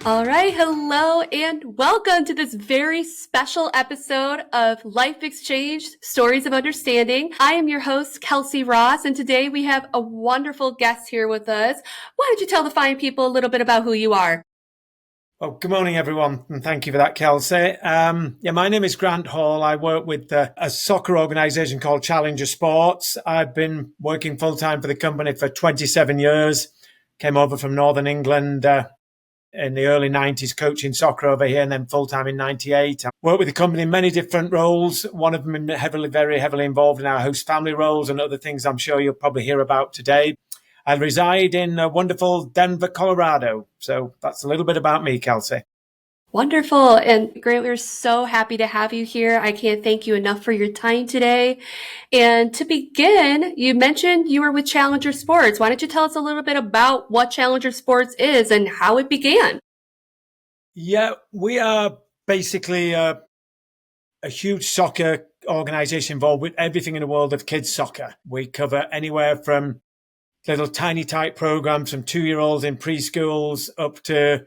All right, hello and welcome to this very special episode of Life Exchange Stories of Understanding. I am your host, Kelsey Ross, and today we have a wonderful guest here with us. Why don't you tell the fine people a little bit about who you are? Well, good morning, everyone, and thank you for that, Kelsey. My name is Grant Hall. I work with a soccer organisation called Challenger Sports. I've been working full-time for the company for 27 years. Came over from Northern England in the early 90s, coaching soccer over here, and then full-time in 98. I worked with the company in many different roles. One of them very heavily involved in our host family roles and other things I'm sure you'll probably hear about today. I reside in wonderful Denver, Colorado. So that's a little bit about me, Kelsey. Wonderful. And Grant, we're so happy to have you here. I can't thank you enough for your time today. And to begin, you mentioned you were with Challenger Sports. Why don't you tell us a little bit about what Challenger Sports is and how it began? Yeah, we are basically a huge soccer organization involved with everything in the world of kids soccer. We cover anywhere from little tiny type programs from 2-year-olds in preschools up to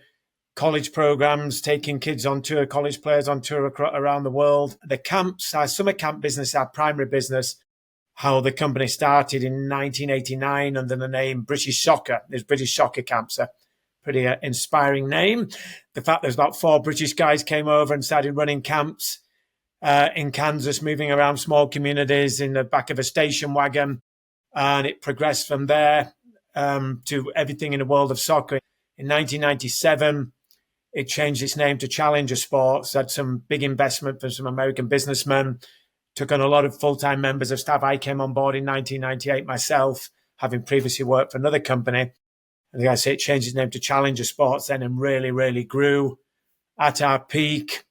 college programs, taking kids on tour, college players on tour around the world. The camps, our summer camp business, our primary business, how the company started in 1989 under the name British Soccer. There's British Soccer Camps, a pretty inspiring name. The fact there's about 4 British guys came over and started running camps in Kansas, moving around small communities in the back of a station wagon. And it progressed from there to everything in the world of soccer. In 1997, it changed its name to Challenger Sports, had some big investment from some American businessmen, took on a lot of full-time members of staff. I came on board in 1998 myself, having previously worked for another company. And like I say, it changed its name to Challenger Sports then and really, really grew. At our peak,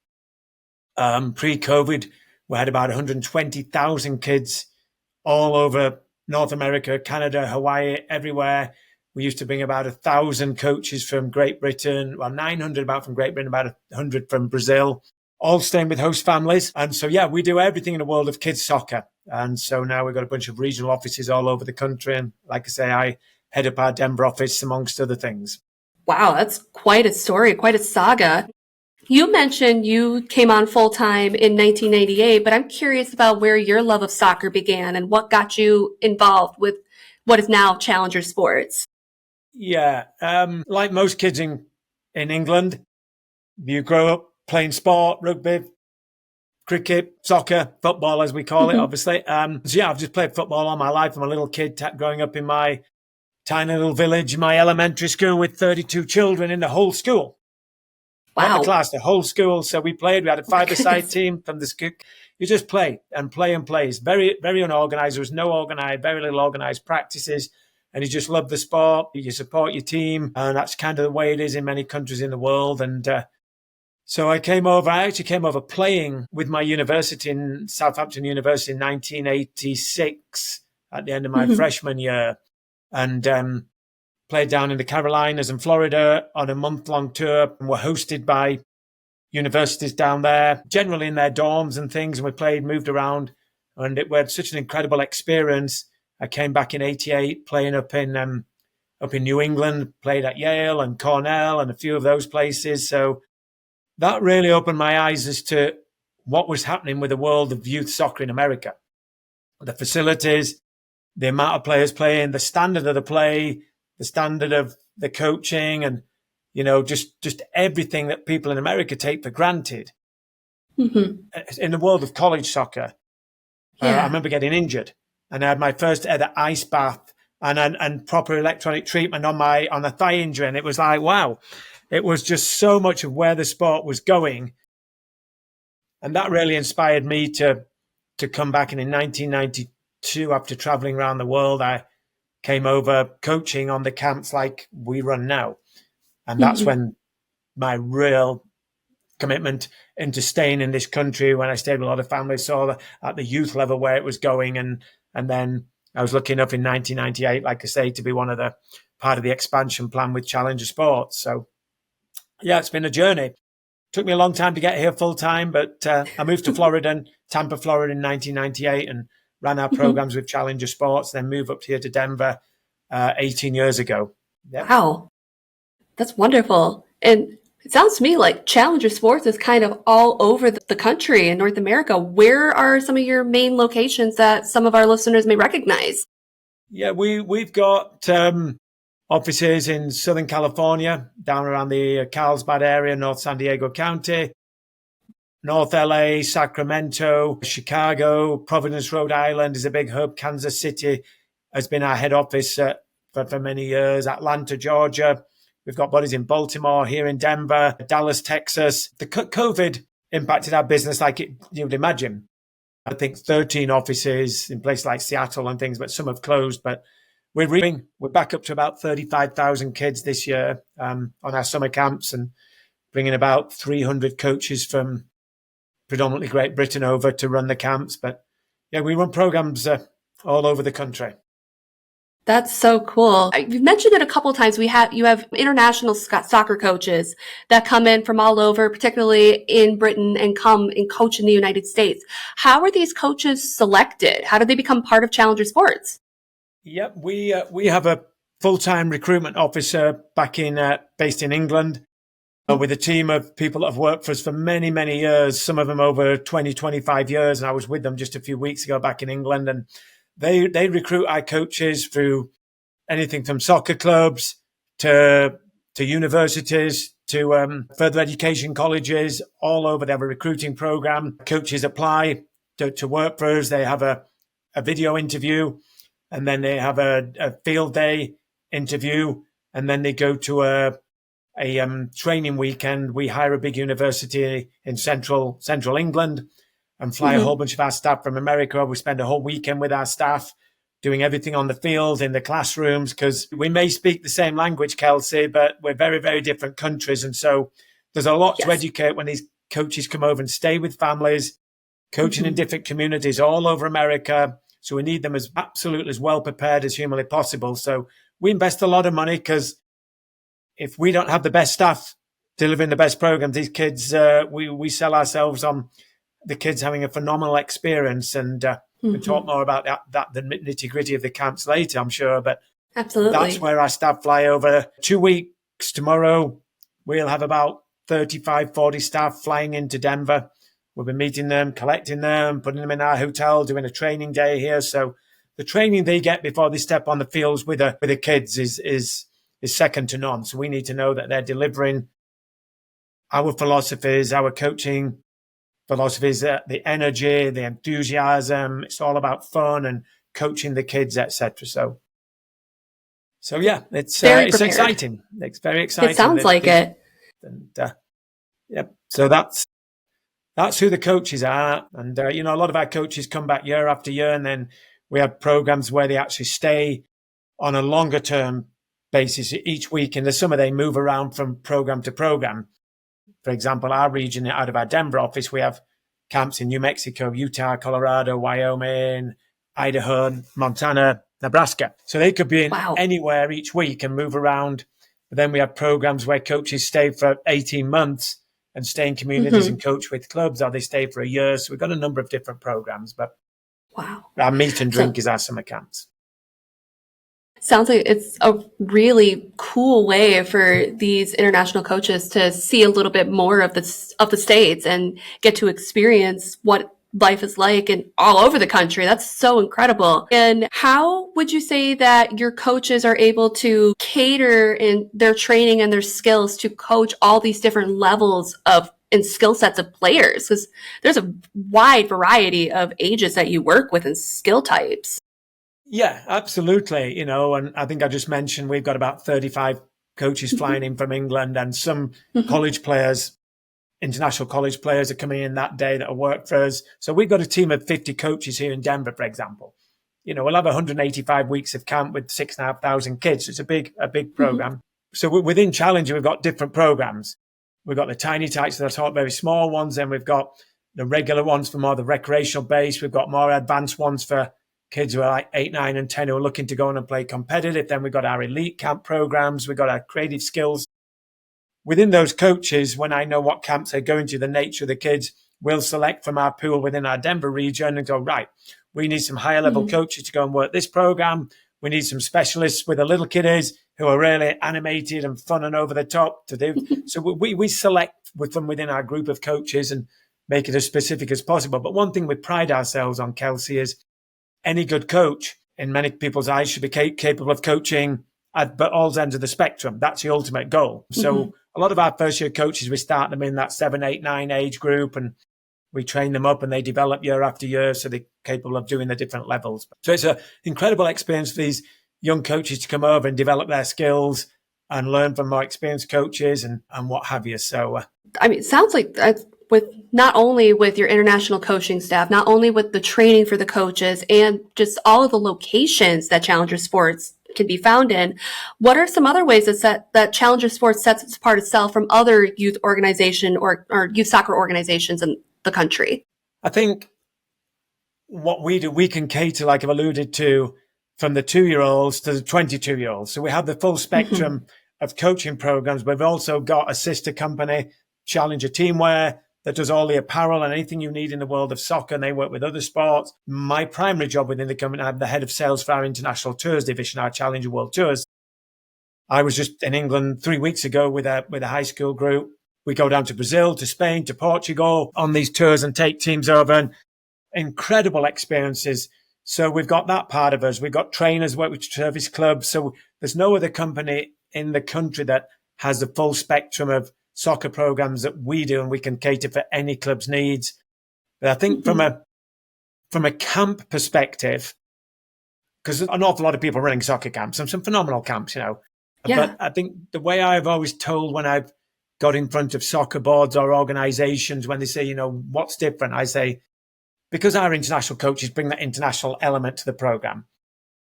pre-COVID, we had about 120,000 kids all over North America, Canada, Hawaii, everywhere. We used to bring about 1,000 coaches from Great Britain, well, 900 about from Great Britain, about 100 from Brazil, all staying with host families. And so, yeah, we do everything in the world of kids soccer. And so now we've got a bunch of regional offices all over the country. And like I say, I head up our Denver office, amongst other things. Wow, that's quite a story, quite a saga. You mentioned you came on full-time in 1998, but I'm curious about where your love of soccer began and what got you involved with what is now Challenger Sports. Yeah, like most kids in England, you grow up playing sport, rugby, cricket, soccer, football, as we call it, obviously. So yeah, I've just played football all my life. I'm a little kid growing up in my tiny little village, my elementary school with 32 children in the whole school. Wow. Not the class, the whole school. So we played. We had a 5-a-side team from the school. You just play and play and play. It's very, very unorganized. There was no organized, very little organized practices. And you just love the sport. You support your team. And that's kind of the way it is in many countries in the world. And so I actually came over playing with my university in Southampton University in 1986 at the end of my freshman year. And played down in the Carolinas and Florida on a month-long tour, and were hosted by universities down there, generally in their dorms and things. And we played, moved around, and we had such an incredible experience. I came back in '88 playing up in New England, played at Yale and Cornell and a few of those places. So that really opened my eyes as to what was happening with the world of youth soccer in America. The facilities, the amount of players playing, the standard of the play, the standard of the coaching, and, you know, just everything that people in America take for granted. In the world of college soccer, I remember getting injured, and I had my first ever ice bath and proper electronic treatment on the thigh injury. And it was like, wow, it was just so much of where the sport was going. And that really inspired me to come back. And in 1992, after traveling around the world, I came over coaching on the camps like we run now. And that's when my real commitment into staying in this country, when I stayed with a lot of families, saw at the youth level where it was going. And then I was lucky enough in 1998, like I say, to be part of the expansion plan with Challenger Sports. So yeah, it's been a journey. Took me a long time to get here full time, but I moved to Tampa, Florida in 1998 and ran our programs with Challenger Sports, then moved up here to Denver 18 years ago. Yeah. Wow. That's wonderful. And It sounds to me like Challenger Sports is kind of all over the country in North America. Where are some of your main locations that some of our listeners may recognize? Yeah, we've got offices in Southern California, down around the Carlsbad area, North San Diego County, North LA, Sacramento, Chicago, Providence, Rhode Island is a big hub. Kansas City has been our head office for many years. Atlanta, Georgia. We've got bodies in Baltimore, here in Denver, Dallas, Texas. The COVID impacted our business like you would imagine. I think 13 offices in places like Seattle and things, but some have closed. But we're back up to about 35,000 kids this year on our summer camps, and bringing about 300 coaches from predominantly Great Britain over to run the camps. But yeah, we run programs all over the country. That's so cool. You've mentioned it a couple of times. You have international soccer coaches that come in from all over, particularly in Britain, and come and coach in the United States. How are these coaches selected? How do they become part of Challenger Sports? Yep, we have a full-time recruitment officer based in England with a team of people that have worked for us for many, many years, some of them over 20, 25 years. And I was with them just a few weeks ago back in England, and they recruit our coaches through anything from soccer clubs to universities to further education colleges all over. They have a recruiting program. Coaches apply to work for us. They have a video interview, and then they have a field day interview, and then they go to a training weekend. We hire a big university in central England and fly a whole bunch of our staff from America. We spend a whole weekend with our staff doing everything on the field, in the classrooms, because we may speak the same language, Kelsey, but we're very, very different countries. And so there's a lot to educate when these coaches come over and stay with families, coaching in different communities all over America. So we need them as absolutely as well prepared as humanly possible. So we invest a lot of money, because if we don't have the best staff delivering the best programs, these kids, we sell ourselves on the kids having a phenomenal experience. And we'll talk more about the nitty gritty of the camps later, I'm sure. But absolutely, that's where our staff fly over. 2 weeks tomorrow, we'll have about 35, 40 staff flying into Denver. We'll be meeting them, collecting them, putting them in our hotel, doing a training day here. So the training they get before they step on the fields with the kids is second to none. So we need to know that they're delivering our philosophies, our coaching philosophies, the energy, the enthusiasm. It's all about fun and coaching the kids, etc. So yeah, it's exciting. It's very exciting. It sounds like it. And yep. So that's who the coaches are. And a lot of our coaches come back year after year, and then we have programs where they actually stay on a longer term basis each week. In the summer, they move around from program to program. For example, our region, out of our Denver office, we have camps in New Mexico, Utah, Colorado, Wyoming, Idaho, Montana, Nebraska. So they could be in anywhere each week and move around. But then we have programs where coaches stay for 18 months and stay in communities and coach with clubs, or they stay for a year. So we've got a number of different programs. But our meat and drink is our summer camps. Sounds like it's a really cool way for these international coaches to see a little bit more of the States and get to experience what life is like and all over the country. That's so incredible. And how would you say that your coaches are able to cater in their training and their skills to coach all these different levels and skill sets of players? Because there's a wide variety of ages that you work with and skill types. Yeah, absolutely. And I think I just mentioned we've got about 35 coaches flying in from England, and some college players, international college players, are coming in that day that will work for us. So we've got a team of 50 coaches here in Denver, for example. We'll have 185 weeks of camp with 6,500 kids. It's a big program. So within Challenger, we've got different programs. We've got the tiny types that I taught, very small ones. Then we've got the regular ones for more the recreational base. We've got more advanced ones for kids who are like 8, 9, and 10 who are looking to go on and play competitive. Then we've got our elite camp programs. We've got our creative skills. Within those coaches, when I know what camps they're going to, the nature of the kids, we'll select from our pool within our Denver region and go, right, we need some higher level coaches to go and work this program. We need some specialists with the little kiddies who are really animated and fun and over the top to do. So we select from within our group of coaches and make it as specific as possible. But one thing we pride ourselves on, Kelsey, is any good coach, in many people's eyes, should be capable of coaching at all ends of the spectrum. That's the ultimate goal. So a lot of our first year coaches, we start them in that 7, 8, 9 age group, and we train them up and they develop year after year so they're capable of doing the different levels. So it's an incredible experience for these young coaches to come over and develop their skills and learn from more experienced coaches and what have you. So, I mean, it sounds like with not only with your international coaching staff, not only with the training for the coaches and just all of the locations that Challenger Sports can be found in, what are some other ways that Challenger Sports sets its apart itself from other youth organization or youth soccer organizations in the country? I think what we do, we can cater, like I've alluded to, from the 2-year-olds to the 22-year-olds. So we have the full spectrum of coaching programs. We've also got a sister company, Challenger Teamwear, that does all the apparel and anything you need in the world of soccer, and they work with other sports. My primary job within the company, I'm the head of sales for our international tours division, our Challenger World Tours. I was just in England 3 weeks ago with a high school group. We go down to Brazil, to Spain, to Portugal on these tours and take teams over, and incredible experiences. So we've got that part of us. We've got trainers, work with service clubs. So there's no other company in the country that has the full spectrum of soccer programs that we do, and we can cater for any club's needs. But I think from a camp perspective, because an awful lot of people are running soccer camps and some phenomenal camps, Yeah. But I think the way I've always told when I've got in front of soccer boards or organizations, when they say, what's different? I say, because our international coaches bring that international element to the program,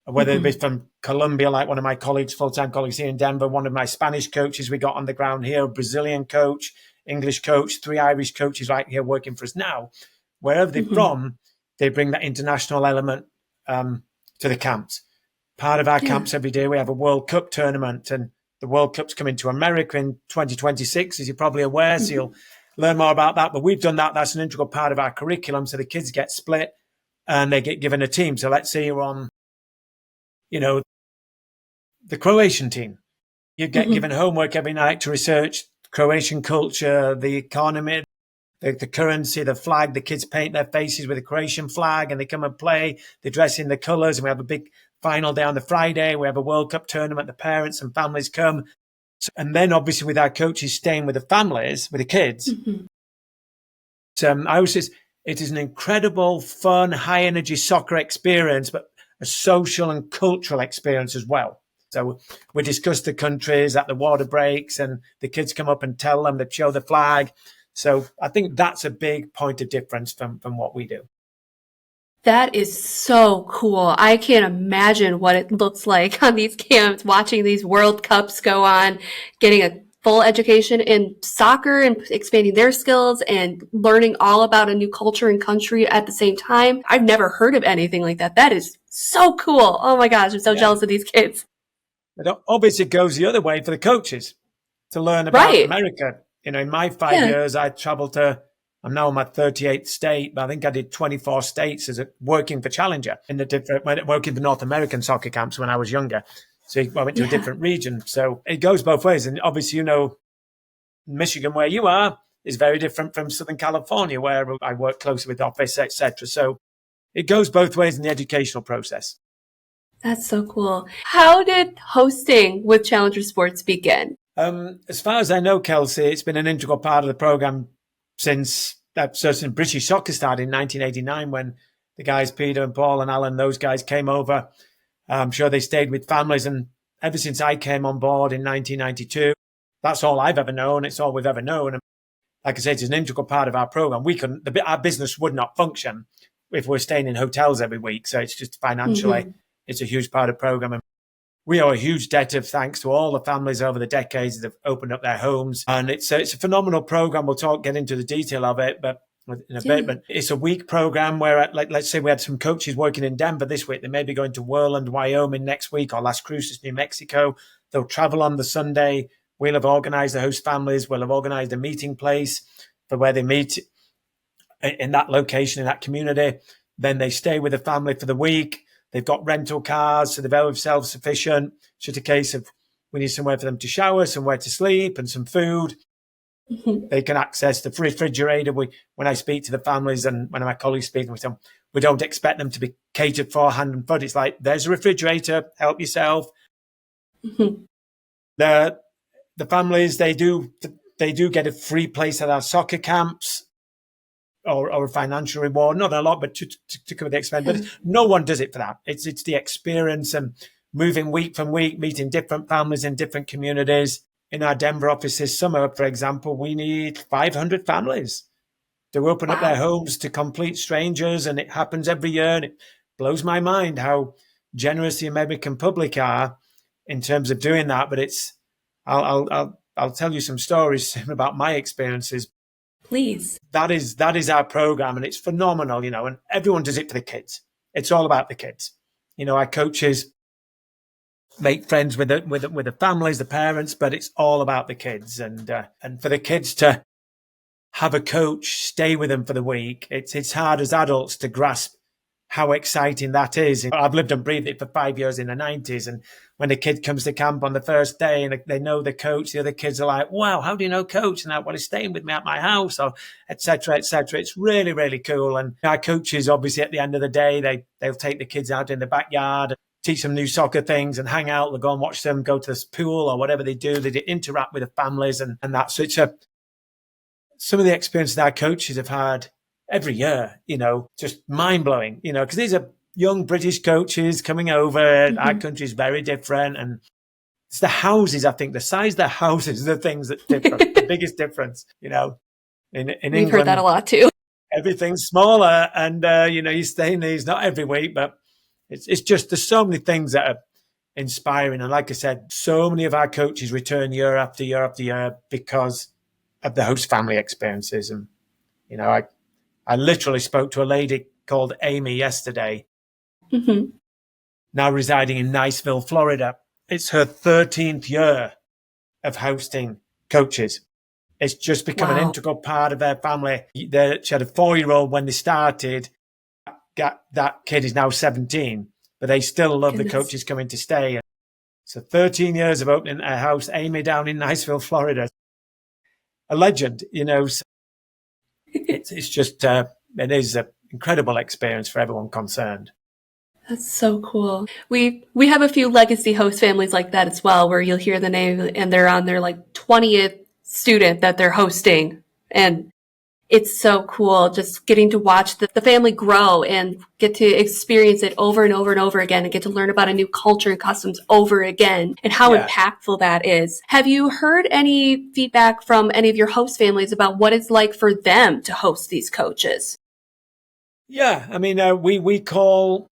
whether it be from Colombia, like one of my colleagues, full-time colleagues here in Denver, one of my Spanish coaches we got on the ground here, a Brazilian coach, English coach, 3 Irish coaches right here working for us now. Wherever they're from, they bring that international element to the camps. Part of our camps every day, we have a World Cup tournament, and the World Cup's coming to America in 2026, as you're probably aware, so you'll learn more about that. But we've done that. That's an integral part of our curriculum. So the kids get split and they get given a team. So let's say you're on, the Croatian team. You get given homework every night to research Croatian culture, the economy, the currency, the flag. The kids paint their faces with the Croatian flag and they come and play. They dress in the colours, and we have a big final day on the Friday. We have a World Cup tournament. The parents and families come. And then obviously with our coaches staying with the families, with the kids. I always say it is an incredible, fun, high energy soccer experience, but a social and cultural experience as well. So we discuss the countries at the water breaks, and the kids come up and tell them, they show the flag. So I think that's a big point of difference from what we do. That is so cool. I can't imagine what it looks like on these camps, watching these World Cups go on, getting a full education in soccer and expanding their skills and learning all about a new culture and country at the same time. I've never heard of anything like that. That is so cool. Oh my gosh, I'm so jealous of these kids. But obviously it goes the other way for the coaches to learn about America. In my 5 years, I traveled to, I'm now in my 38th state, but I think I did 24 states as working for Challenger working for North American soccer camps when I was younger. So I went to a different region. So it goes both ways. And obviously, Michigan, where you are, is very different from Southern California, where I work closely with office, etc. So it goes both ways in the educational process. That's so cool. How did hosting with Challenger Sports begin? As far as I know, Kelsey, it's been an integral part of the program since certainly British soccer started in 1989, when the guys, Peter and Paul and Alan, those guys came over. I'm sure they stayed with families. And ever since I came on board in 1992, that's all I've ever known. It's all we've ever known. And like I said, it's an integral part of our program. Our business would not function if we're staying in hotels every week. So it's just financially, it's a huge part of the program. And we owe a huge debt of thanks to all the families over the decades that have opened up their homes. And it's a phenomenal program. We'll get into the detail of it, but in a bit. But it's a week program where, let's say we had some coaches working in Denver this week. They may be going to Worland, Wyoming next week, or Las Cruces, New Mexico. They'll travel on the Sunday. We'll have organized the host families. We'll have organized a meeting place for where they meet in that location, in that community. Then they stay with the family for the week. They've got rental cars, so they're very self-sufficient. It's just a case of we need somewhere for them to shower, somewhere to sleep, and some food. Mhm. They can access the refrigerator. When I speak to the families and when my colleagues speak with them, we don't expect them to be catered for hand and foot. It's like, there's a refrigerator, help yourself. Mhm. The families, they do get a free place at our soccer camps or a financial reward. Not a lot, but to cover the expense. But no one does it for that. It's the experience and moving week from week, meeting different families in different communities. In our Denver office this summer, for example, we need 500 families to open up their homes to complete strangers, and it happens every year. And it blows my mind how generous the American public are in terms of doing that. But I'll tell you some stories about my experiences. Please. That is our program, and it's phenomenal, and everyone does it for the kids. It's all about the kids. Our coaches make friends with the families, the parents, but it's all about the kids. And for the kids to have a coach stay with them for the week, it's hard as adults to grasp how exciting that is. I've lived and breathed it for 5 years in the 90s. And when a kid comes to camp on the first day and they know the coach, the other kids are like, wow, how do you know coach? And he's staying with me at my house, or et cetera, et cetera. It's really, really cool. And our coaches, obviously, at the end of the day, they'll take the kids out in the backyard, teach them new soccer things and hang out. They'll go and watch them go to this pool or whatever they do. They interact with the families and that. So it's some of the experiences that our coaches have had every year, just mind blowing, because these are young British coaches coming over. Mm-hmm. Our country is very different. And it's the houses, I think, the size of the houses are the things that differ, the biggest difference, in England. We've heard that a lot too. Everything's smaller and, you stay in these, not every week, but it's just, there's so many things that are inspiring. And like I said, so many of our coaches return year after year after year because of the host family experiences. And, I literally spoke to a lady called Amy yesterday, mm-hmm. now residing in Niceville, Florida. It's her 13th year of hosting coaches. It's just become an integral part of their family. She had a 4-year-old when they started. That kid is now 17, but they still love the coaches coming to stay. So 13 years of opening a house, Amy down in Niceville, Florida. A legend, So it's just, it is an incredible experience for everyone concerned. That's so cool. We have a few legacy host families like that as well, where you'll hear the name and they're on their 20th student that they're hosting. And it's so cool just getting to watch the family grow and get to experience it over and over and over again and get to learn about a new culture and customs over again and how impactful that is. Have you heard any feedback from any of your host families about what it's like for them to host these coaches? Yeah, I mean, we call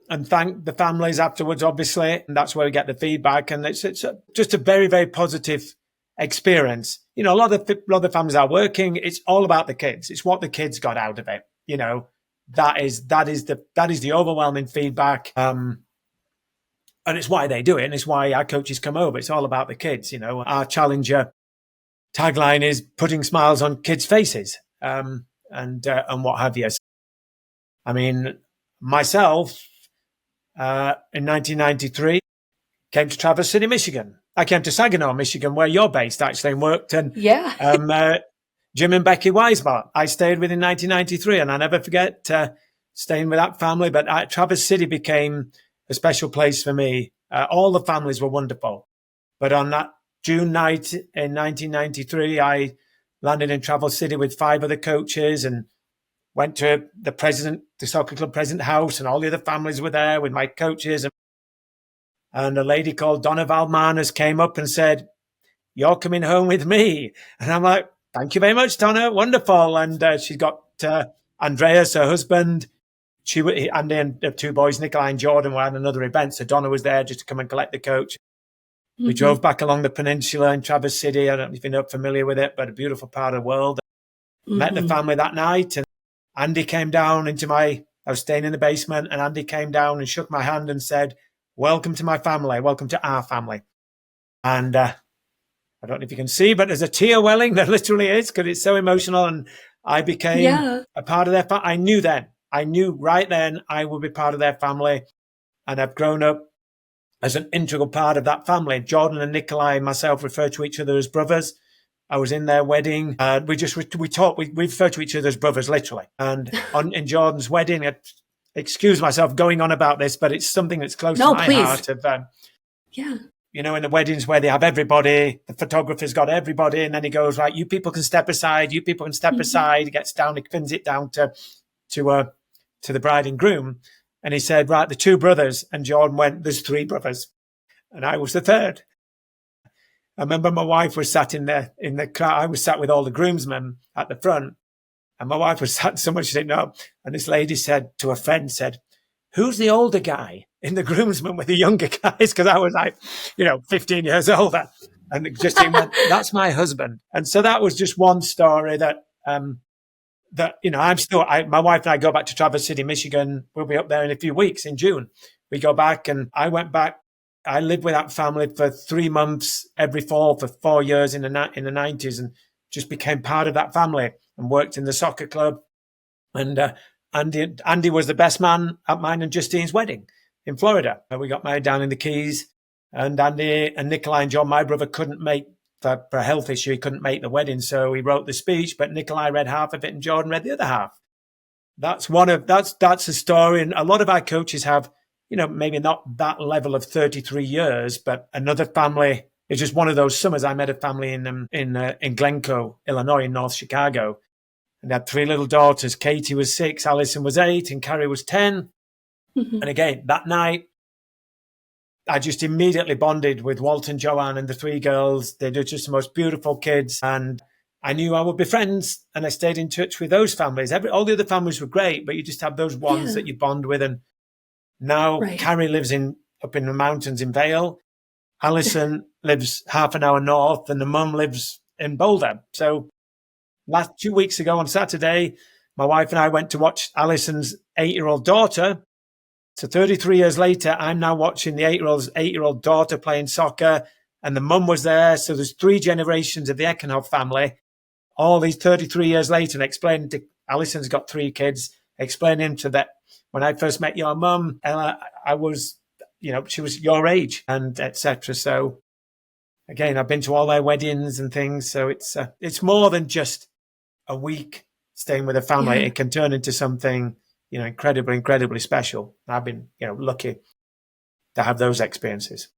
and thank the families afterwards, obviously, and that's where we get the feedback. And it's just a very, very positive experience. A lot of the families are working. It's all about the kids. It's what the kids got out of it. That is the overwhelming feedback. And it's why they do it. And it's why our coaches come over. It's all about the kids. Our Challenger tagline is putting smiles on kids' faces, and what have you. I mean, myself, in 1993, came to Traverse City, Michigan. I came to Saginaw, Michigan, where you're based, actually, and worked. And Jim and Becky Weisbart, I stayed with in 1993, and I never forget staying with that family. But Traverse City became a special place for me. All the families were wonderful. But on that June night in 1993, I landed in Traverse City with 5 other coaches and went to the soccer club president house, and all the other families were there with my coaches. And a lady called Donna Valmanas came up and said, "You're coming home with me." And I'm like, "Thank you very much, Donna. Wonderful." And she got Andreas, her husband. Andy and the 2 boys, Nikolai and Jordan, were at another event. So Donna was there just to come and collect the coach. Mm-hmm. We drove back along the peninsula in Traverse City. I don't know if you're familiar with it, but a beautiful part of the world. Mm-hmm. Met the family that night. And Andy came down I was staying in the basement, and Andy came down and shook my hand and said, "Welcome to my family. Welcome to our family." And I don't know if you can see, but there's a tear welling. There literally is, because it's so emotional. And I became a part of their family. I knew right then I would be part of their family. and I've grown up as an integral part of that family. Jordan and Nikolai and myself refer to each other as brothers. I was in their wedding. We refer to each other as brothers, literally. And in Jordan's wedding, excuse myself going on about this, but it's something that's close to my heart. Yeah. You know, in the weddings where they have everybody, the photographer's got everybody, and then he goes, right, you people can step aside, you people can step aside. He gets down, he pins it down to the bride and groom. And he said, right, the two brothers. And Jordan went, there's three brothers. And I was the third. I remember my wife was sat in the crowd. I was sat with all the groomsmen at the front. And my wife was sat somewhere she didn't know. And this lady said to a friend, who's the older guy in the groomsmen with the younger guys? Because I was like, 15 years older. And just went, that's my husband. And so that was just one story that my wife and I go back to Traverse City, Michigan. We'll be up there in a few weeks in June. We go back, and I went back. I lived with that family for 3 months every fall for 4 years in the 90s, and just became part of that family and worked in the soccer club. And Andy was the best man at mine and Justine's wedding in Florida. We got married down in the Keys, and Andy and Nikolai and John, my brother, couldn't make for a health issue. He couldn't make the wedding, so he wrote the speech, but Nikolai read half of it and Jordan read the other half. That's a story, and a lot of our coaches have, maybe not that level of 33 years, but another family. It's just one of those summers. I met a family in Glencoe, Illinois, in North Chicago, and they had 3 little daughters. Katie was 6, Alison was 8, and Carrie was 10. And again, that night, I just immediately bonded with Walt and Joanne and the 3 girls. They're just the most beautiful kids. And I knew I would be friends, and I stayed in touch with those families. All the other families were great, but you just have those ones that you bond with. And now Carrie lives up in the mountains in Vail. Alison lives half an hour north, and the mum lives in Boulder. So last 2 weeks ago on Saturday, my wife and I went to watch Alison's 8-year-old daughter. So 33 years later, I'm now watching the 8-year-old daughter playing soccer, and the mum was there. So there's 3 generations of the Eckenhoff family. All these 33 years later, and explaining to Alison's got 3 kids, explaining to that when I first met your mum, Ella, I was, she was your age, and etc. So again, I've been to all their weddings and things. So it's more than just a week staying with a family. It can turn into something incredibly, incredibly special. I've been, lucky to have those experiences.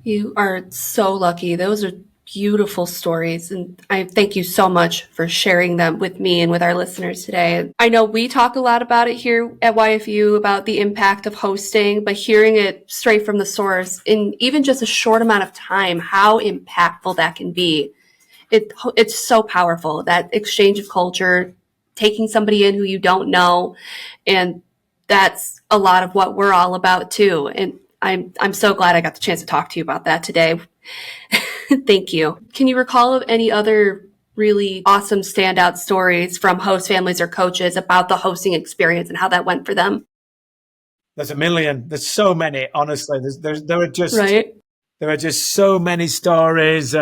You are so lucky. Those are beautiful stories. And I thank you so much for sharing them with me and with our listeners today. I know we talk a lot about it here at YFU about the impact of hosting, but hearing it straight from the source in even just a short amount of time, how impactful that can be. It's so powerful, that exchange of culture, taking somebody in who you don't know. And that's a lot of what we're all about too. And I'm so glad I got the chance to talk to you about that today. Thank you. Can you recall of any other really awesome standout stories from host families or coaches about the hosting experience and how that went for them? There's a million. There's so many, honestly. There are just so many stories.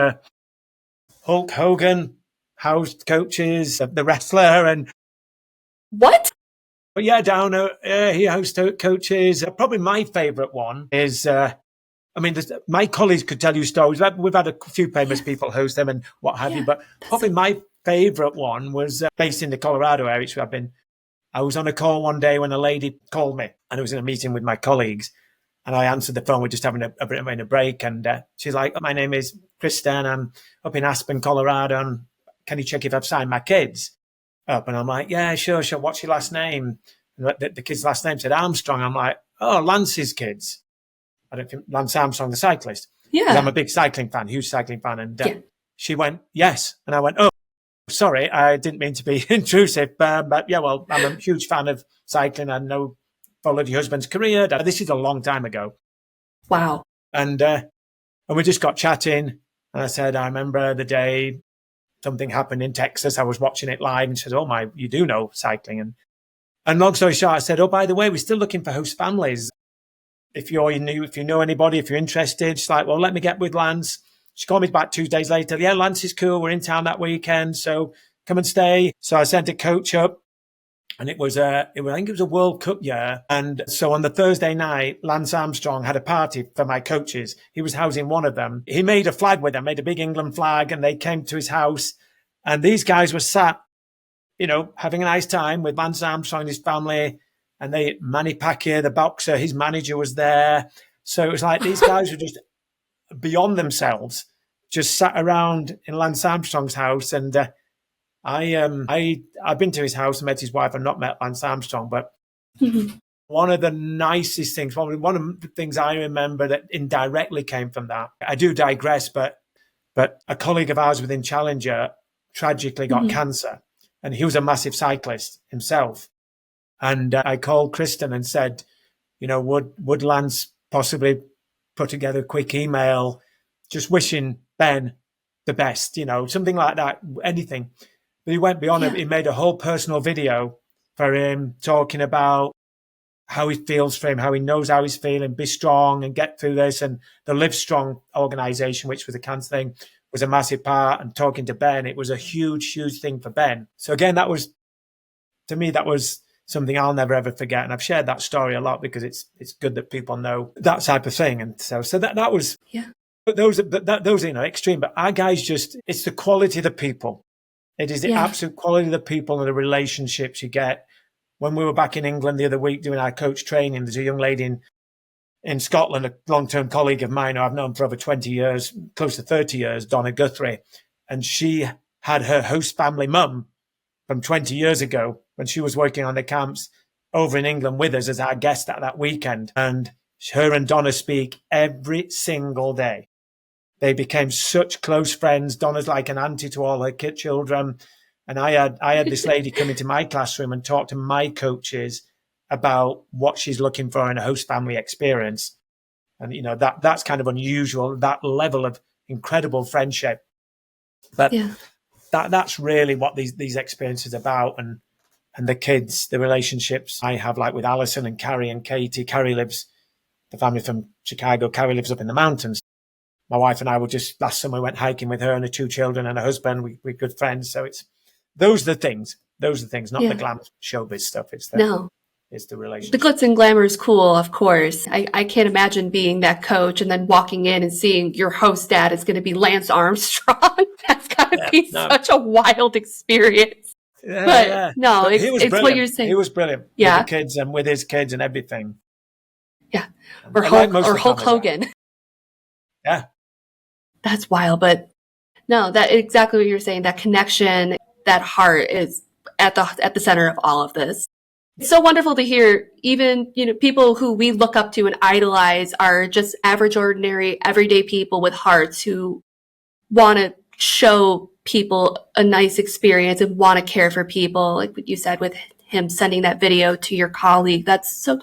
Hulk Hogan housed coaches, the wrestler, and what? But yeah, down he hosts coaches. Probably my favorite one is, my colleagues could tell you stories. We've had a few famous people host them and what have you, but probably my favorite one was based in the Colorado area, which I've been. I was on a call one day when a lady called me, and I was in a meeting with my colleagues, and I answered the phone. We're just having a break, and she's like, "My name is Kristen. I'm up in Aspen, Colorado, and can you check if I've signed my kids up?" And I'm like, "Yeah, sure. What's your last name?" And the kid's last name said Armstrong. I'm like, "Oh, Lance's kids." I don't think Lance Armstrong, the cyclist. Yeah. Because I'm a big cycling fan, huge cycling fan. And she went, "Yes." And I went, "Oh, sorry, I didn't mean to be intrusive. But yeah, well, I'm a huge fan of cycling. I followed your husband's career. This is a long time ago." Wow. And we just got chatting. And I said, "I remember the day something happened in Texas. I was watching it live." And she said, "Oh my, you do know cycling." And long story short, I said, "Oh, by the way, we're still looking for host families. If you know anybody, if you're interested." She's like, "Well, let me get with Lance." She called me back 2 days later. "Yeah, Lance is cool. We're in town that weekend, so come and stay." So I sent a coach up, And I think it was a World Cup year. And so on the Thursday night, Lance Armstrong had a party for my coaches. He was housing one of them. He made a flag with them, made a big England flag, and they came to his house. And these guys were sat, having a nice time with Lance Armstrong and his family. And Manny Pacquiao, the boxer, his manager was there. So it was like these guys were just beyond themselves, just sat around in Lance Armstrong's house. And I've been to his house and met his wife. I've not met Lance Armstrong, but one of the nicest things, one of the things I remember that indirectly came from that. I do digress, but a colleague of ours within Challenger tragically got cancer, and he was a massive cyclist himself. And I called Kristen and said, would Lance possibly put together a quick email just wishing Ben the best, something like that, anything. But he went beyond it. He made a whole personal video for him talking about how he feels for him, how he knows how he's feeling, be strong and get through this. And the Live Strong organization, which was a cancer thing, was a massive part. And talking to Ben, it was a huge, huge thing for Ben. So again, to me, that was something I'll never, ever forget. And I've shared that story a lot because it's good that people know that type of thing. And so that was, but those are extreme. But our guys it's the quality of the people. It is the absolute quality of the people and the relationships you get. When we were back in England the other week doing our coach training, there's a young lady in Scotland, a long-term colleague of mine who I've known for over 20 years, close to 30 years, Donna Guthrie. And she had her host family mum from 20 years ago when she was working on the camps over in England with us as our guest at that weekend. And her and Donna speak every single day. They became such close friends. Donna's like an auntie to all her children. And I had this lady come into my classroom and talk to my coaches about what she's looking for in a host family experience. And, that's kind of unusual, that level of incredible friendship. But that's really what these experiences are about. And the kids, the relationships I have, like with Alison and Carrie and Katie. Carrie the family from Chicago, Carrie lives up in the mountains. My wife and I last summer went hiking with her and her 2 children and her husband. We're good friends. So those are the things, not the glam showbiz stuff. It's the relationship. The glitz and glamour is cool, of course. I can't imagine being that coach and then walking in and seeing your host dad is going to be Lance Armstrong. That's got to be such a wild experience. But it's what you're saying. He was brilliant with the kids and with his kids and everything. Yeah. Or Hulk Hogan. Yeah. That's wild. But no, that exactly what you're saying. That connection, that heart is at the center of all of this. It's so wonderful to hear even, people who we look up to and idolize are just average, ordinary, everyday people with hearts who want to show people a nice experience and want to care for people. Like what you said with him sending that video to your colleague. That's so,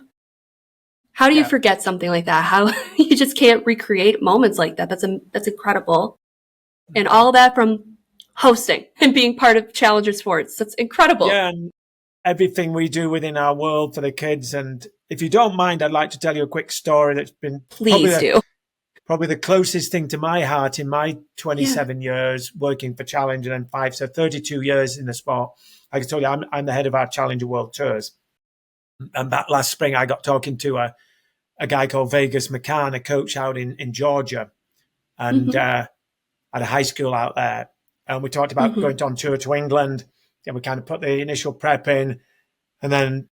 how do you forget something like that? How you just can't recreate moments like that. That's incredible. And all that from hosting and being part of Challenger Sports. That's incredible. Yeah. And everything we do within our world for the kids. And if you don't mind, I'd like to tell you a quick story that's been probably the closest thing to my heart in my 27 years working for Challenger and 32 years in the sport. I can tell you, I'm the head of our Challenger World Tours. And that last spring, I got talking to a guy called Vegas McCann, a coach out in Georgia, and at a high school out there. And we talked about going on tour to England. And we kind of put the initial prep in, and then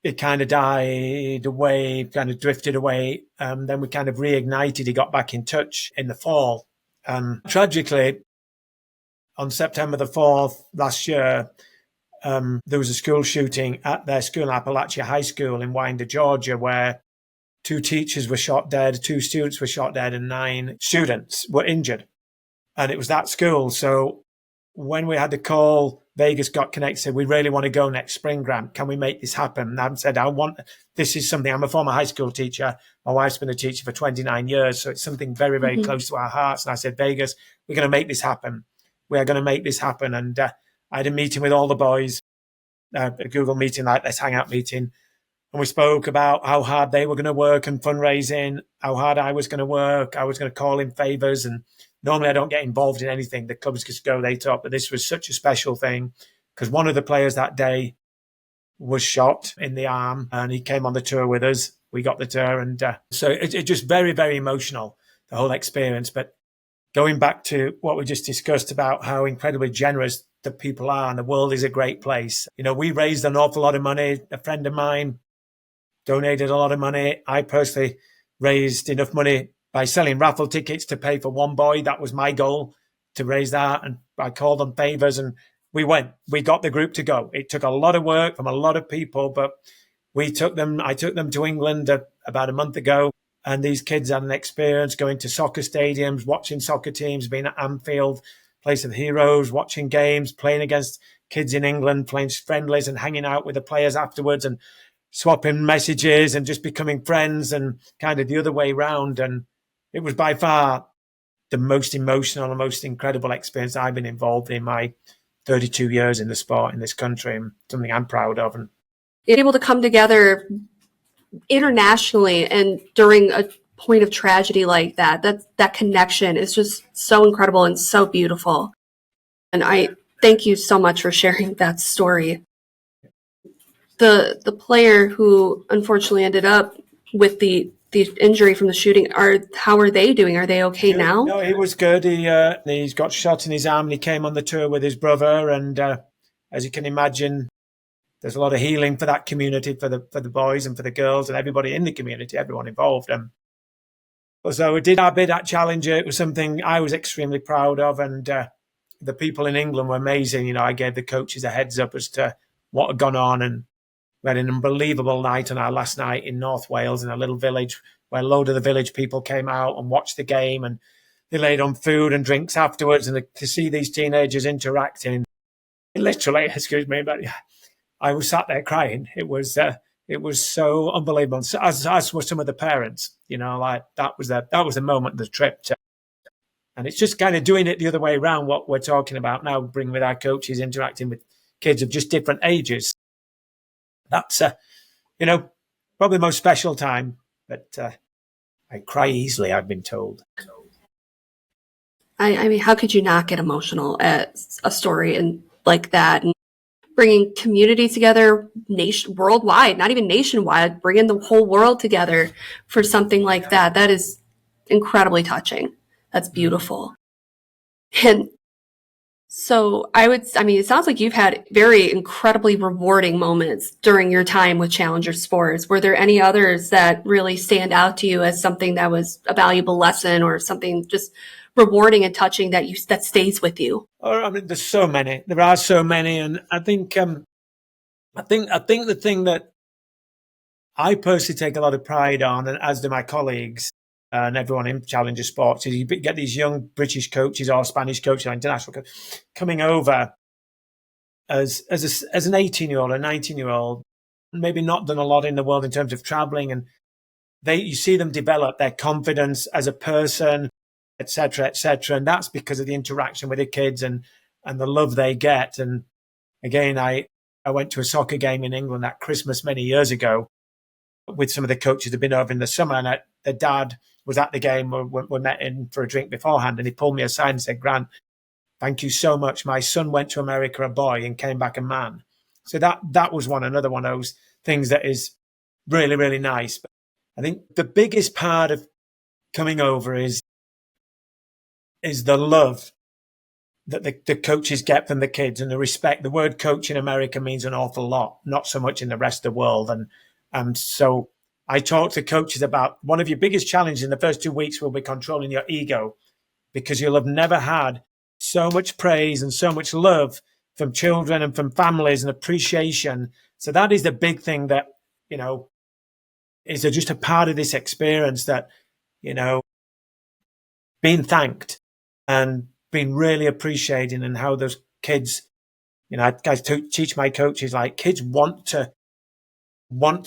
it kind of died away, kind of drifted away. Then we kind of reignited. He got back in touch in the fall. Tragically, on September the 4th last year, there was a school shooting at their school, Appalachia High School in Winder, Georgia, where 2 teachers were shot dead, 2 students were shot dead, and 9 students were injured. And it was that school. So when we had the call, Vegas got connected, said, we really want to go next spring, Grant. Can we make this happen? And I said, this is something, I'm a former high school teacher. My wife's been a teacher for 29 years. So it's something very, very close to our hearts. And I said, Vegas, we're going to make this happen. We are going to make this happen. And I had a meeting with all the boys, a Google meeting, like this hangout meeting. And we spoke about how hard they were going to work and fundraising, how hard I was going to work. I was going to call in favors. And normally I don't get involved in anything. The clubs just go, they talk. But this was such a special thing because one of the players that day was shot in the arm, and he came on the tour with us. We got the tour, and so it just very, very emotional, the whole experience. But going back to what we just discussed about how incredibly generous the people are, and the world is a great place. We raised an awful lot of money. A friend of mine donated a lot of money. I personally raised enough money by selling raffle tickets to pay for one boy. That was my goal, to raise that. And I called on favors, and we went. We got the group to go. It took a lot of work from a lot of people, but I took them to England about a month ago. And these kids had an experience going to soccer stadiums, watching soccer teams, being at Anfield, place of heroes, watching games, playing against kids in England, playing friendlies and hanging out with the players afterwards and swapping messages and just becoming friends, and kind of the other way round. And it was by far the most emotional and most incredible experience I've been involved in my 32 years in the sport in this country, and something I'm proud of. And able to come together internationally and during a point of tragedy like that connection is just so incredible and so beautiful. And I thank you so much for sharing that story. The player who unfortunately ended up with the injury from the shooting, how are they doing? Are they okay now? No, he was good. He's got shot in his arm, and he came on the tour with his brother. And as you can imagine, there's a lot of healing for that community, for the boys and for the girls and everybody in the community, everyone involved. So we did our bid at Challenger. It was something I was extremely proud of, and the people in England were amazing. I gave the coaches a heads up as to what had gone on, and we had an unbelievable night on our last night in North Wales in a little village where a load of the village people came out and watched the game, and they laid on food and drinks afterwards. And to see these teenagers interacting, literally, excuse me, but I was sat there crying. It was so unbelievable. As were some of the parents, like that was the moment of the trip. And it's just kind of doing it the other way around, what we're talking about now, bringing with our coaches, interacting with kids of just different ages. That's, probably the most special time. But I cry easily, I've been told. I mean, how could you not get emotional at a story like that? And bringing communities together worldwide, not even nationwide, bringing the whole world together for something like that. That is incredibly touching. That's beautiful. And so it sounds like you've had very incredibly rewarding moments during your time with Challenger Sports. Were there any others that really stand out to you as something that was a valuable lesson, or something just rewarding and touching that stays with you? There's so many. There are so many, and I think the thing that I personally take a lot of pride on, and as do my colleagues and everyone in Challenger Sports, is you get these young British coaches or Spanish coaches or international coaches coming over as an 18-year-old or 19-year-old, maybe not done a lot in the world in terms of traveling, and you see them develop their confidence as a person, etc., etc. And that's because of the interaction with the kids and the love they get. And again, I went to a soccer game in England at Christmas many years ago with some of the coaches that had been over in the summer, and the dad was at the game. We met in for a drink beforehand, and he pulled me aside and said, "Grant, thank you so much. My son went to America a boy and came back a man." So that was another one of those things that is really, really nice. But I think the biggest part of coming over is the love that the coaches get from the kids, and the respect. The word coach in America means an awful lot, not so much in the rest of the world. And so I talk to coaches about one of your biggest challenges in the first 2 weeks will be controlling your ego, because you'll have never had so much praise and so much love from children and from families and appreciation. So that is the big thing that, is just a part of this experience, that, being thanked and being really appreciating, and how those kids, I teach my coaches, like, kids want to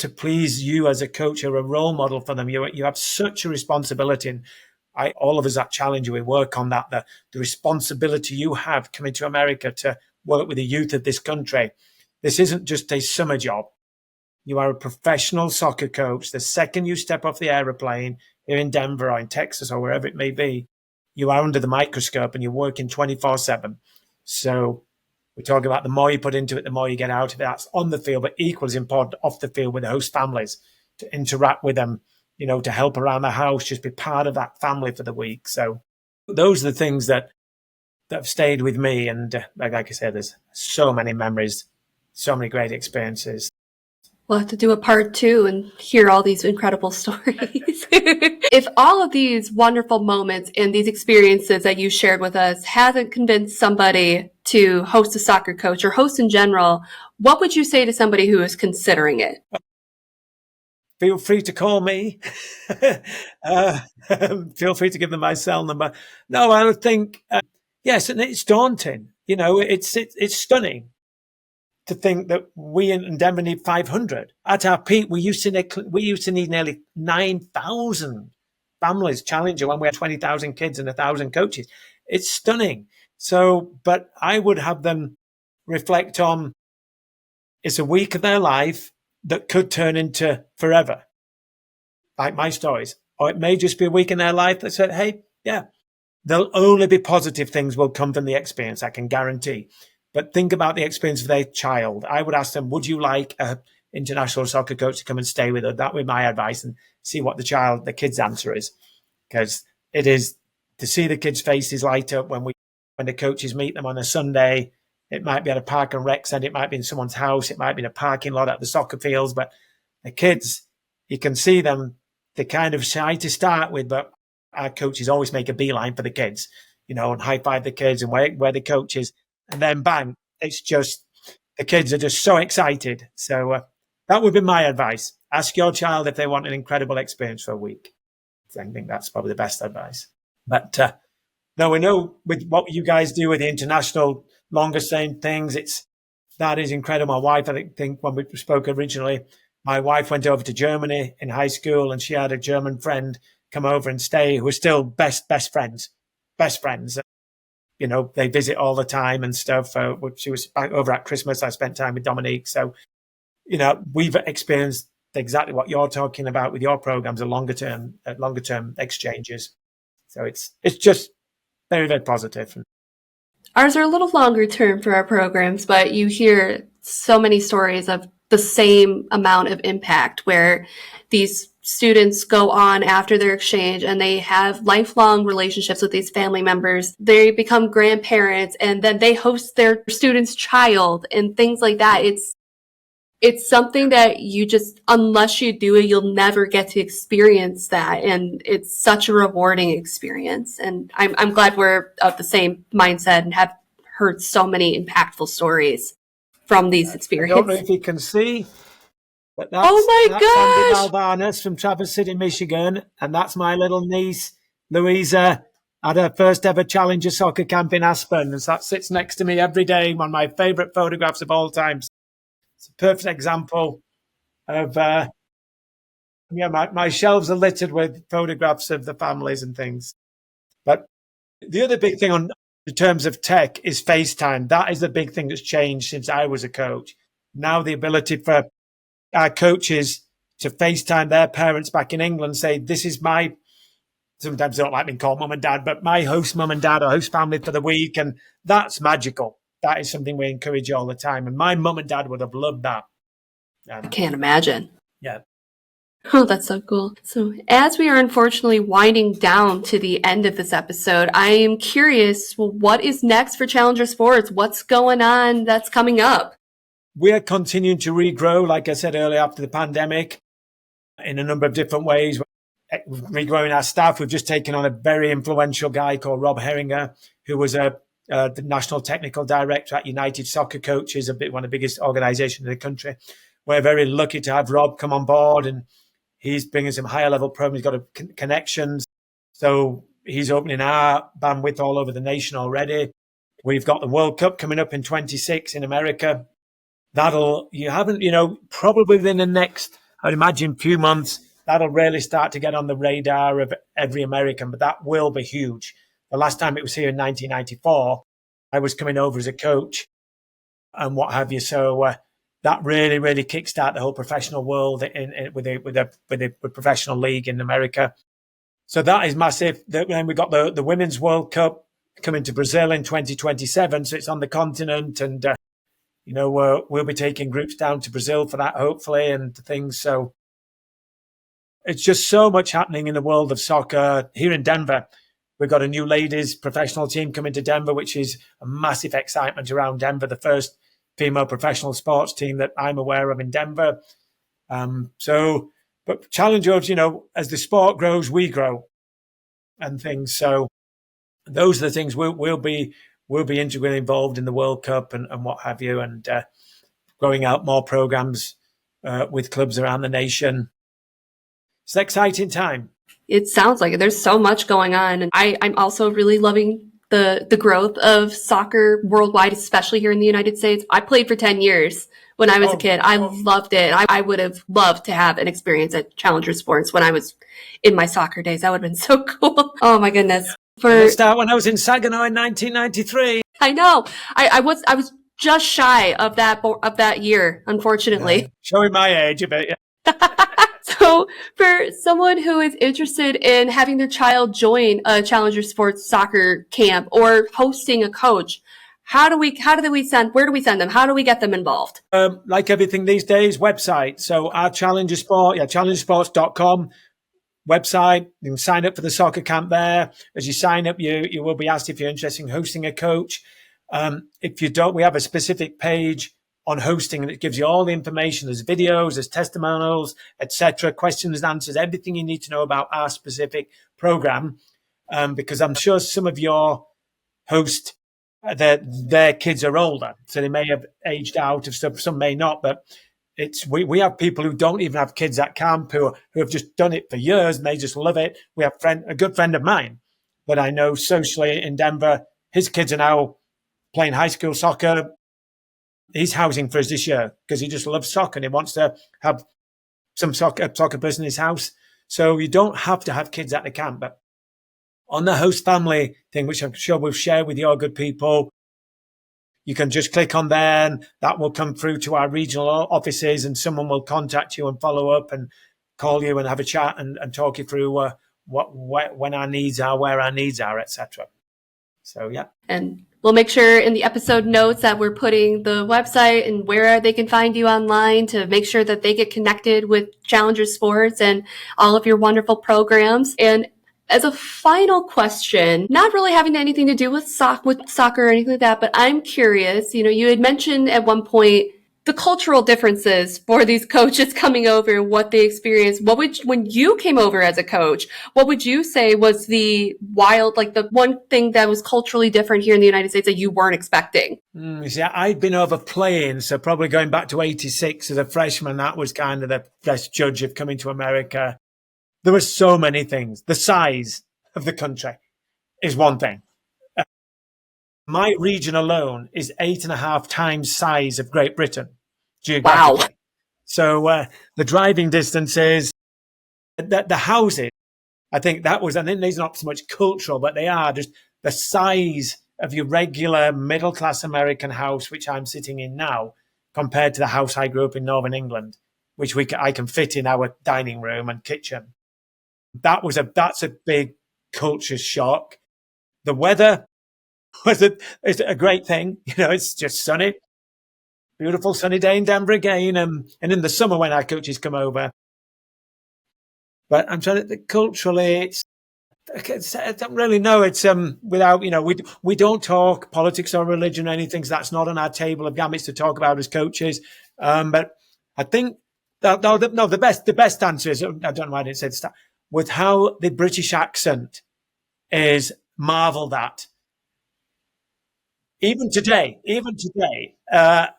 please you as a coach. You're a role model for them. You have such a responsibility, and all of us at Challenger, we work on that, the responsibility you have coming to America to work with the youth of this country. This isn't just a summer job. You are a professional soccer coach. The second you step off the aeroplane here in Denver or in Texas or wherever it may be, you are under the microscope and you're working 24/7. So We talk about the more you put into it, the more you get out of it. That's on the field, but equally as important off the field with the host families, to interact with them, to help around the house, just be part of that family for the week. So those are the things that have stayed with me. And like I said, there's so many memories, so many great experiences. We'll have to do a part 2 and hear all these incredible stories. If all of these wonderful moments and these experiences that you shared with us hasn't convinced somebody to host a soccer coach or host in general, what would you say to somebody who is considering it? Feel free to call me. Feel free to give them my cell number. No, I would think, yes, and it's daunting. It's stunning to think that we in Denver need 500. At our peak, we used to need nearly 9,000 families challenger when we had 20,000 kids and 1,000 coaches. It's stunning. So, but I would have them reflect on, it's a week of their life that could turn into forever, like my stories. Or it may just be a week in their life that said, hey, yeah, there'll only be positive things will come from the experience, I can guarantee. But think about the experience of their child. I would ask them, would you like an international soccer coach to come and stay with us? That would be my advice, and see what the kid's answer is. Because it is to see the kids' faces light up when the coaches meet them on a Sunday. It might be at a park and rec centre, it might be in someone's house, it might be in a parking lot at the soccer fields. But the kids, you can see them, they're kind of shy to start with, but our coaches always make a beeline for the kids, and high five the kids and where the coach is. And then bang, it's just, the kids are just so excited. So that would be my advice. Ask your child if they want an incredible experience for a week. I think that's probably the best advice. But no, we know with what you guys do with the international longer staying things, that is incredible. My wife, I think when we spoke originally, my wife went over to Germany in high school, and she had a German friend come over and stay who was still best friends. They visit all the time and stuff. She was back over at Christmas. I spent time with Dominique. So, we've experienced exactly what you're talking about with your programs, the longer term exchanges. So it's just very, very positive. Ours are a little longer term for our programs, but you hear so many stories of the same amount of impact where these students go on after their exchange and they have lifelong relationships with these family members. They become grandparents and then they host their student's child and things like that. It's something that you just, unless you do it, you'll never get to experience that. And it's such a rewarding experience. And I'm glad we're of the same mindset and have heard so many impactful stories from these experiences. I don't know if you can see, but that's Andy Malvarnas from Traverse City, Michigan. And that's my little niece, Louisa, at her first ever Challenger soccer camp in Aspen. And that sits next to me every day, one of my favorite photographs of all time. It's a perfect example of, my shelves are littered with photographs of the families and things. But the other big thing in terms of tech is FaceTime. That is the big thing that's changed since I was a coach. Now the ability for our coaches to FaceTime their parents back in England, say, this is sometimes they don't like being called mum and dad, but my host mum and dad or host family for the week. And that's magical. That is something we encourage all the time. And my mum and dad would have loved that. I can't imagine. Yeah. Oh, that's so cool. So as we are unfortunately winding down to the end of this episode, I am curious, what is next for Challenger Sports? What's going on that's coming up? We are continuing to regrow, like I said earlier, after the pandemic in a number of different ways. We're regrowing our staff. We've just taken on a very influential guy called Rob Herringer, who was the national technical director at United Soccer Coaches, one of the biggest organizations in the country. We're very lucky to have Rob come on board, and he's bringing some higher level programs. He's got connections. So he's opening our bandwidth all over the nation already. We've got the World Cup coming up in 26 in America. Probably within the next, I'd imagine, few months, that'll really start to get on the radar of every American, but that will be huge. The last time it was here in 1994, I was coming over as a coach and what have you. So that really, really kickstart the whole professional world with a professional league in America. So that is massive. Then we got the Women's World Cup coming to Brazil in 2027. So it's on the continent, and we'll be taking groups down to Brazil for that, hopefully, and things. So it's just so much happening in the world of soccer here in Denver. We've got a new ladies professional team coming to Denver, which is a massive excitement around Denver, the first female professional sports team that I'm aware of in Denver. But challenge of, as the sport grows, we grow and things. So those are the things we'll be integrally involved in the World Cup and what have you, and growing out more programs with clubs around the nation. It's an exciting time. It sounds like it. There's so much going on. And I'm also really loving the growth of soccer worldwide, especially here in the United States. I played for 10 years when I was a kid. I loved it. I would have loved to have an experience at Challenger Sports when I was in my soccer days. That would have been so cool. Oh my goodness. Start when I was in Saginaw in 1993. I know. I was just shy of that year, unfortunately. Showing my age a bit. So for someone who is interested in having their child join a Challenger Sports soccer camp or hosting a coach, where do we send them? How do we get them involved? Like everything these days, website. So our Challenger Sport, challengersports.com website. You can sign up for the soccer camp there. As you sign up, you will be asked if you're interested in hosting a coach. If you don't, we have a specific page on hosting, and it gives you all the information. There's videos, there's testimonials, etc., questions and answers, everything you need to know about our specific program. Because I'm sure some of your hosts, their kids are older, so they may have aged out of stuff. Some may not, but we have people who don't even have kids at camp who have just done it for years and they just love it. We have a good friend of mine that I know socially in Denver. His kids are now playing high school soccer. He's housing for us this year because he just loves soccer and he wants to have some soccer person in his house. So you don't have to have kids at the camp. But on the host family thing, which I'm sure we'll share with your good people, you can just click on there and that will come through to our regional offices and someone will contact you and follow up and call you and have a chat and talk you through when our needs are, where our needs are, etc. So, yeah. And we'll make sure in the episode notes that we're putting the website and where they can find you online to make sure that they get connected with Challenger Sports and all of your wonderful programs. And as a final question, not really having anything to do with soccer or anything like that, but I'm curious, you had mentioned at one point the cultural differences for these coaches coming over, what they experienced. When you came over as a coach, what would you say was the one thing that was culturally different here in the United States that you weren't expecting? See, I'd been over playing, so probably going back to 86 as a freshman, that was kind of the best judge of coming to America. There were so many things. The size of the country is one thing. My region alone is 8.5 times size of Great Britain geographically. Wow. So the driving distances, the houses, I think these are not so much cultural, but they are just the size of your regular middle-class American house, which I'm sitting in now, compared to the house I grew up in Northern England, which I can fit in our dining room and kitchen. That's a big culture shock. The weather is a great thing. It's just sunny, beautiful sunny day in Denver again. And in the summer when our coaches come over. But I'm trying to think culturally, I don't really know. It's without, we don't talk politics or religion or anything. So that's not on our table of gamuts to talk about as coaches. But I think the best answer is, I don't know why I didn't say this, with how the British accent is marveled at. Even today, it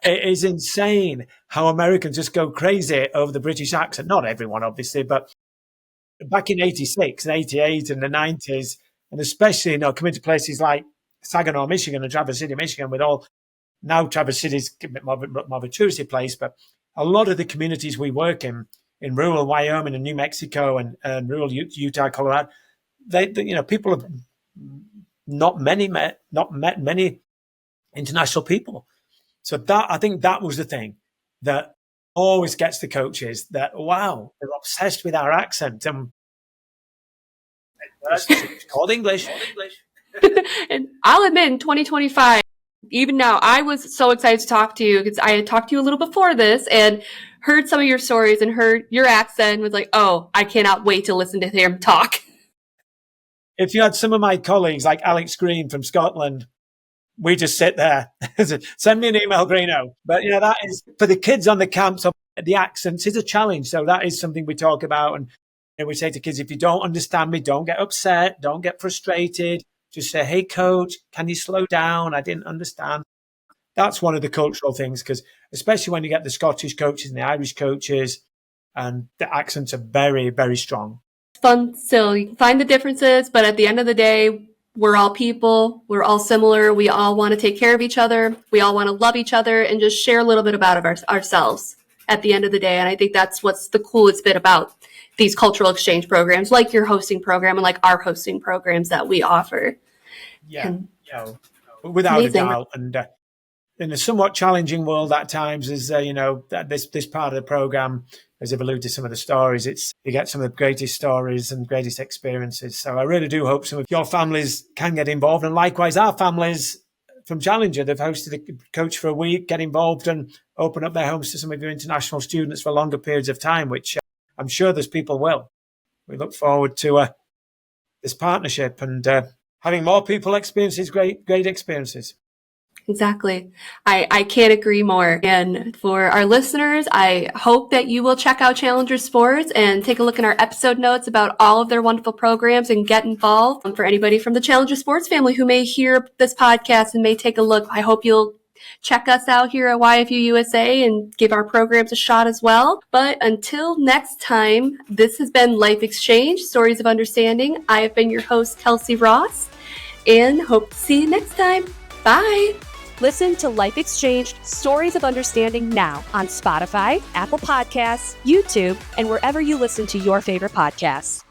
is insane how Americans just go crazy over the British accent. Not everyone, obviously, but back in 86 and 88 and the 90s, and especially, coming to places like Saginaw, Michigan and Traverse City, Michigan, now Traverse City is a bit more of a touristy place, but a lot of the communities we work in rural Wyoming and New Mexico and rural Utah, Colorado, people have not met many international people. So I think that was the thing that always gets the coaches, that, wow, they're obsessed with our accent. And it's called English. And I'll admit, in 2025, even now, I was so excited to talk to you because I had talked to you a little before this and heard some of your stories and heard your accent and was like, oh, I cannot wait to listen to him talk. If you had some of my colleagues like Alex Green from Scotland, we just sit there. Send me an email, Greeno. But that is for the kids on the camps. The accents is a challenge. So that is something we talk about. And we say to kids, if you don't understand me, don't get upset. Don't get frustrated. Just say, hey, coach, can you slow down? I didn't understand. That's one of the cultural things, because especially when you get the Scottish coaches and the Irish coaches, and the accents are very, very strong. Fun still. You can find the differences, but at the end of the day, we're all people. We're all similar. We all want to take care of each other. We all want to love each other and just share a little bit about ourselves at the end of the day. And I think that's what's the coolest bit about these cultural exchange programs, like your hosting program and like our hosting programs that we offer. Yeah, without amazing. a doubt. And in a somewhat challenging world at times, is that this part of the program, as I've alluded to some of the stories, you get some of the greatest stories and greatest experiences. So I really do hope some of your families can get involved, and likewise our families from Challenger, they've hosted a coach for a week, get involved and open up their homes to some of your international students for longer periods of time, which I'm sure there's people will. We look forward to this partnership and having more people experience these great experiences. Exactly. I can't agree more. And for our listeners, I hope that you will check out Challenger Sports and take a look in our episode notes about all of their wonderful programs and get involved. For anybody from the Challenger Sports family who may hear this podcast and may take a look, I hope you'll check us out here at YFU USA and give our programs a shot as well. But until next time, this has been Life Exchange, Stories of Understanding. I have been your host, Kelsey Ross, and hope to see you next time. Bye. Listen to Life Exchange Stories of Understanding now on Spotify, Apple Podcasts, YouTube, and wherever you listen to your favorite podcasts.